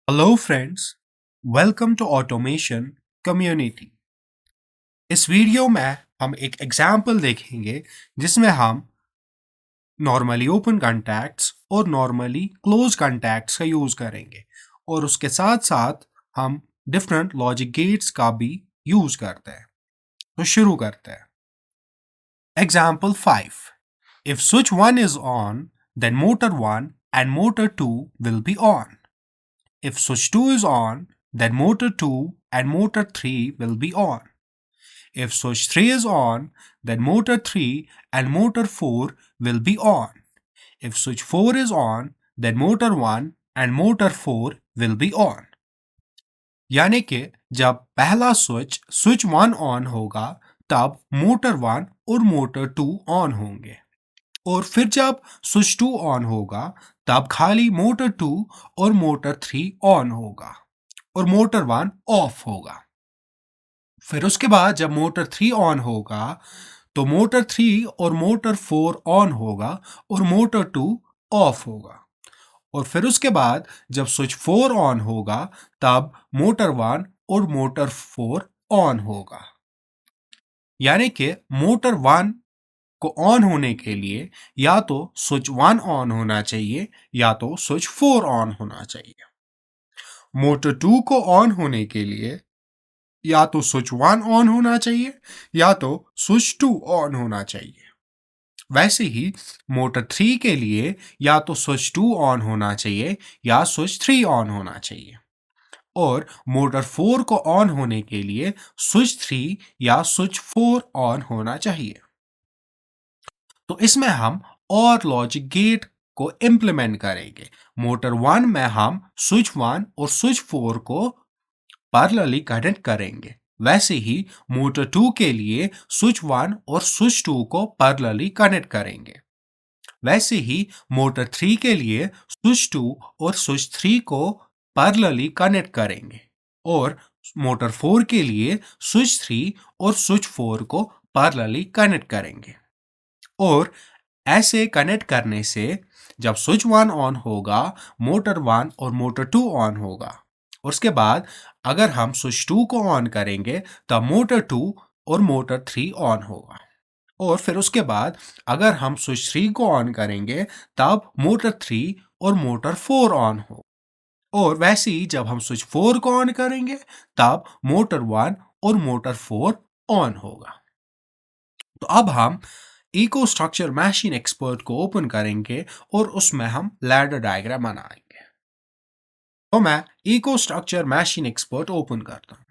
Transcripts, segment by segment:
Hello friends, welcome to automation community. इस video में हम एक एग्जाम्पल देखेंगे जिसमें हम नॉर्मली ओपन कॉन्टैक्ट्स और नॉर्मली क्लोज कॉन्टैक्ट्स का यूज़ करेंगे और उसके साथ साथ हम डिफरेंट लॉजिक गेट्स का भी यूज़ करते हैं। तो शुरू करते हैं। Example 5। If switch 1 is on, then motor 1 and motor 2 will be on. If switch 2 is on, then motor 2 and motor 3 will be on. If switch 3 is on, then motor 3 and motor 4 will be on. If switch 4 is on, then motor 1 and motor 4 will be on. यानी कि जब पहला switch 1 on होगा तब motor 1 और motor 2 on होंगे और फिर जब स्विच 2 ऑन होगा तब खाली मोटर 2 और मोटर 3 ऑन होगा और मोटर 1 ऑफ होगा। फिर उसके बाद जब मोटर 3 ऑन होगा तो मोटर 3 और मोटर 4 ऑन होगा और मोटर 2 ऑफ होगा और फिर उसके बाद जब स्विच 4 ऑन होगा तब मोटर 1 और मोटर 4 ऑन होगा। यानी कि मोटर 1 को ऑन होने के लिए या तो स्विच 1 ऑन होना चाहिए या तो स्विच 4 ऑन होना चाहिए। मोटर 2 को ऑन होने के लिए या तो स्विच 1 ऑन होना चाहिए या तो स्विच 2 ऑन होना चाहिए। वैसे ही मोटर 3 के लिए या तो स्विच 2 ऑन होना चाहिए या स्विच 3 ऑन होना चाहिए और मोटर 4 को ऑन होने के लिए स्विच 3 या स्विच 4 ऑन होना चाहिए। तो इसमें हम और लॉजिक गेट को इम्प्लीमेंट करेंगे। मोटर 1 में हम स्विच 1 और स्विच 4 को पैरेलली कनेक्ट करेंगे। वैसे ही मोटर 2 के लिए स्विच 1 और स्विच 2 को पैरेलली कनेक्ट करेंगे। वैसे ही मोटर 3 के लिए स्विच 2 और स्विच 3 को पैरेलली कनेक्ट करेंगे और मोटर 4 के लिए स्विच 3 और स्विच 4 को पैरेलली कनेक्ट करेंगे और ऐसे कनेक्ट करने से जब स्विच 1 ऑन होगा मोटर 1 और मोटर 2 ऑन होगा और उसके बाद अगर हम स्विच 2 को ऑन करेंगे तब मोटर 2 और मोटर 3 ऑन होगा और फिर उसके बाद अगर हम स्विच 3 को ऑन करेंगे तब मोटर 3 और मोटर 4 ऑन हो और वैसे ही जब हम स्विच 4 को ऑन करेंगे तब मोटर 1 और मोटर 4 ऑन होगा। तो अब हम इको स्ट्रक्चर मशीन एक्सपर्ट को ओपन करेंगे और उसमें हम लैडर डायग्राम बनाएंगे। तो मैं EcoStruxure Machine Expert open करता हूं।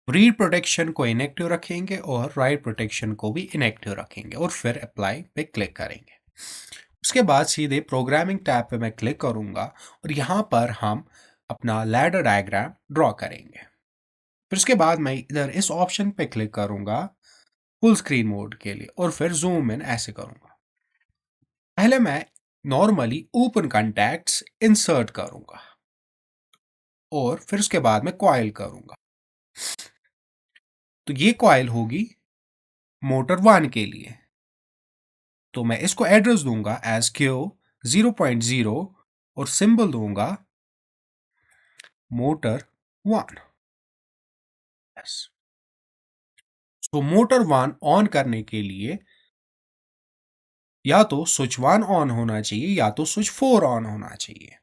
रीड प्रोटेक्शन को इनएक्टिव रखेंगे और राइट प्रोटेक्शन को भी इनएक्टिव रखेंगे और फिर अप्लाई पे क्लिक करेंगे। उसके बाद सीधे प्रोग्रामिंग टैब पे मैं क्लिक करूंगा और यहाँ पर हम अपना लैडर डायग्राम ड्रॉ करेंगे। फिर उसके बाद मैं इधर इस ऑप्शन पे क्लिक करूंगा फुल स्क्रीन मोड के लिए और फिर जूम इन ऐसे करूंगा। पहले मैं नॉर्मली ओपन कॉन्टैक्ट्स इंसर्ट करूंगा और फिर उसके बाद मैं कॉइल करूंगा। तो ये कॉइल होगी मोटर 1 के लिए। तो मैं इसको एड्रेस दूंगा एज क्यू 0.0 और सिंबल दूंगा मोटर 1। यस। तो मोटर 1 ऑन करने के लिए या तो स्विच 1 ऑन होना चाहिए या तो स्विच 4 ऑन होना चाहिए।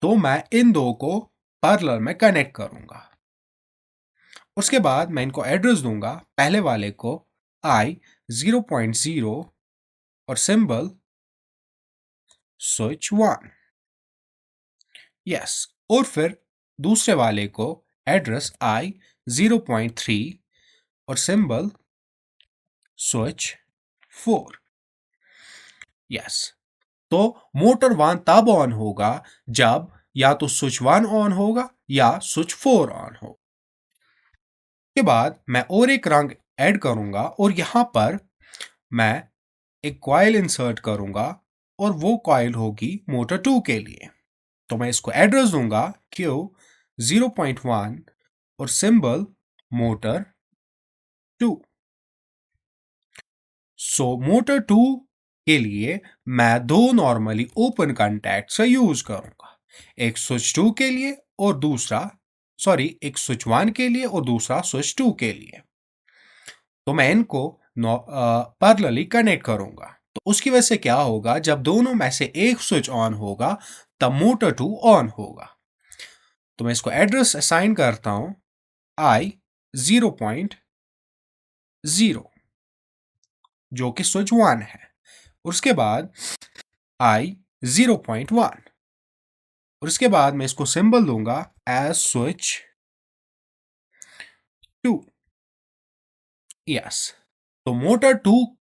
तो मैं इन दो को पैरेलल में कनेक्ट करूंगा। उसके बाद मैं इनको एड्रेस दूंगा, पहले वाले को I 0.0 और सिंबल स्विच 1। यस। और फिर दूसरे वाले को एड्रेस I 0.3 और सिंबल स्विच 4। यस। तो मोटर 1 तब ऑन होगा जब या तो स्विच 1 ऑन होगा या स्विच 4 ऑन हो। उसके बाद मैं और एक रंग ऐड करूंगा और यहाँ पर मैं एक कॉइल इंसर्ट करूंगा और वो कॉइल होगी मोटर 2 के लिए। तो मैं इसको एड्रेस दूंगा Q 0.1 और सिंबल मोटर 2। सो मोटर 2 के लिए मैं दो नॉर्मली ओपन कॉन्टैक्ट का यूज करूंगा, एक स्विच 2 के लिए और एक स्विच 1 के लिए और दूसरा स्विच 2 के लिए। तो मैं इनको पैरेलली कनेक्ट करूंगा। तो उसकी वजह से क्या होगा, जब दोनों में से एक स्विच ऑन होगा तब मोटर 2 ऑन होगा। तो मैं इसको एड्रेस असाइन करता हूं I 0.0 जो कि स्विच 1 है। उसके बाद I 0.1 और इसके बाद मैं इसको सिंबल दूंगा एज स्विच 2। यस, तो मोटर 2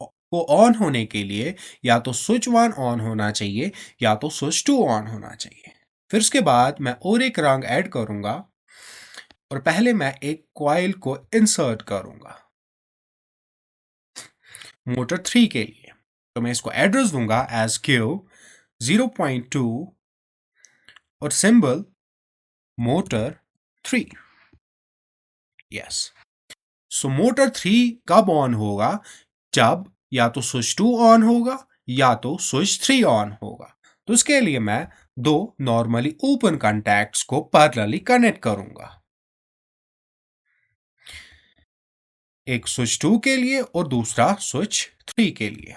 को ऑन होने के लिए या तो स्विच 1 ऑन होना चाहिए या तो स्विच 2 ऑन होना चाहिए। फिर उसके बाद मैं और एक रंग ऐड करूंगा और पहले मैं एक कॉइल को इंसर्ट करूंगा मोटर 3 के लिए। तो मैं इसको एड्रेस दूंगा एज Q 0.2 और सिंबल मोटर 3। यस, सो मोटर 3 कब ऑन होगा, जब या तो स्विच 2 ऑन होगा या तो स्विच 3 ऑन होगा। तो इसके लिए मैं दो नॉर्मली ओपन कॉन्टैक्ट्स को पैरेलली कनेक्ट करूंगा, एक स्विच 2 के लिए और दूसरा स्विच 3 के लिए।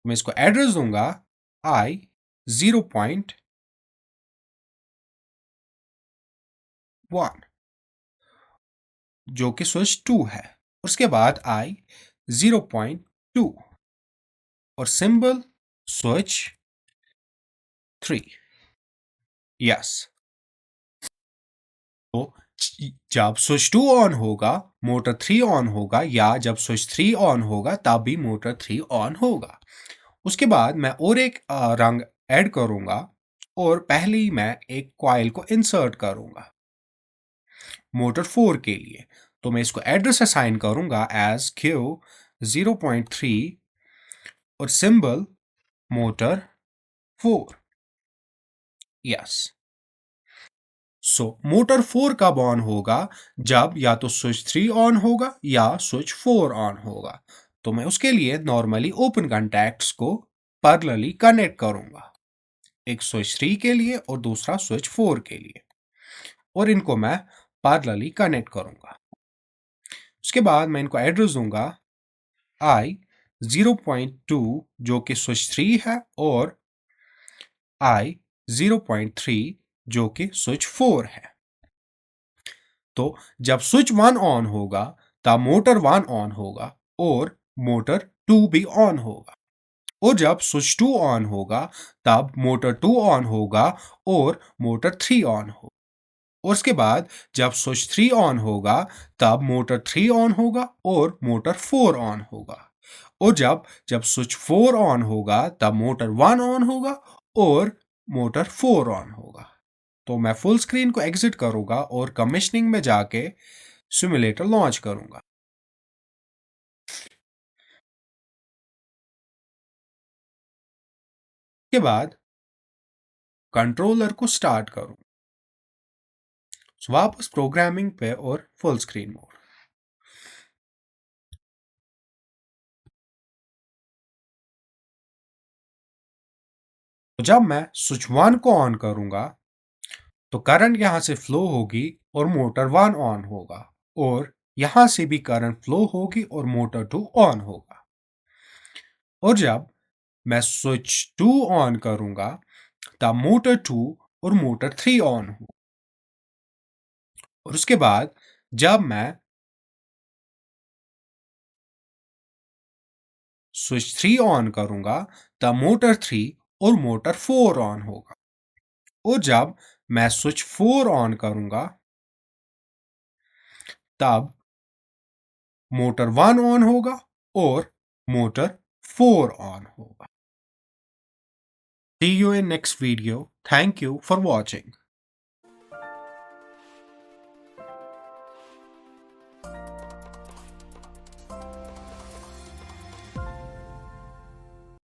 मैं इसको एड्रेस दूंगा I 0.1 जो कि स्विच 2 है। उसके बाद I 0.2 और सिंबल स्विच 3। यस, तो जब स्विच 2 ऑन होगा मोटर 3 ऑन होगा, या जब स्विच 3 ऑन होगा तब भी मोटर 3 ऑन होगा। उसके बाद मैं और एक रंग ऐड करूंगा और पहले ही मैं एक कॉइल को इंसर्ट करूंगा मोटर 4 के लिए। तो मैं इसको एड्रेस असाइन करूंगा एज Q 0.3 और सिंबल मोटर 4। यस, सो मोटर 4 कब ऑन होगा, जब या तो स्विच 3 ऑन होगा या स्विच 4 ऑन होगा। तो मैं उसके लिए नॉर्मली ओपन कॉन्टैक्ट्स को पैरेलली कनेक्ट करूंगा, एक स्विच 3 के लिए और दूसरा स्विच 4 के लिए, और इनको मैं पैरेलली कनेक्ट करूंगा। उसके बाद मैं इनको एड्रेस दूंगा I 0.2 जो कि स्विच 3 है और I 0.3 जो कि स्विच 4 है। तो जब स्विच 1 ऑन होगा तब मोटर 1 ऑन होगा और मोटर 2 भी ऑन होगा, और जब स्विच 2 ऑन होगा तब मोटर 2 ऑन होगा और मोटर 3 ऑन होगा। और उसके बाद जब स्विच 3 ऑन होगा तब मोटर 3 ऑन होगा और मोटर 4 ऑन होगा, और जब जब स्विच 4 ऑन होगा तब मोटर 1 ऑन होगा और मोटर 4 ऑन होगा। तो मैं फुल स्क्रीन को एग्जिट करूंगा और कमिश्निंग में जाके सिमुलेटर लॉन्च करूंगा। के बाद कंट्रोलर को स्टार्ट करूं, वापस प्रोग्रामिंग पे और फुल स्क्रीन मोड। तो जब मैं स्विच 1 को ऑन करूंगा तो करंट यहां से फ्लो होगी और मोटर 1 ऑन होगा, और यहां से भी करंट फ्लो होगी और मोटर 2 ऑन होगा। और जब मैं स्विच 2 ऑन करूंगा तब मोटर 2 और मोटर 3 ऑन हो, और उसके बाद जब मैं स्विच 3 ऑन करूंगा तब मोटर 3 और मोटर 4 ऑन होगा, और जब मैं स्विच 4 ऑन करूंगा तब मोटर 1 ऑन होगा और मोटर 4 ऑन होगा। See you in next video. Thank you for watching.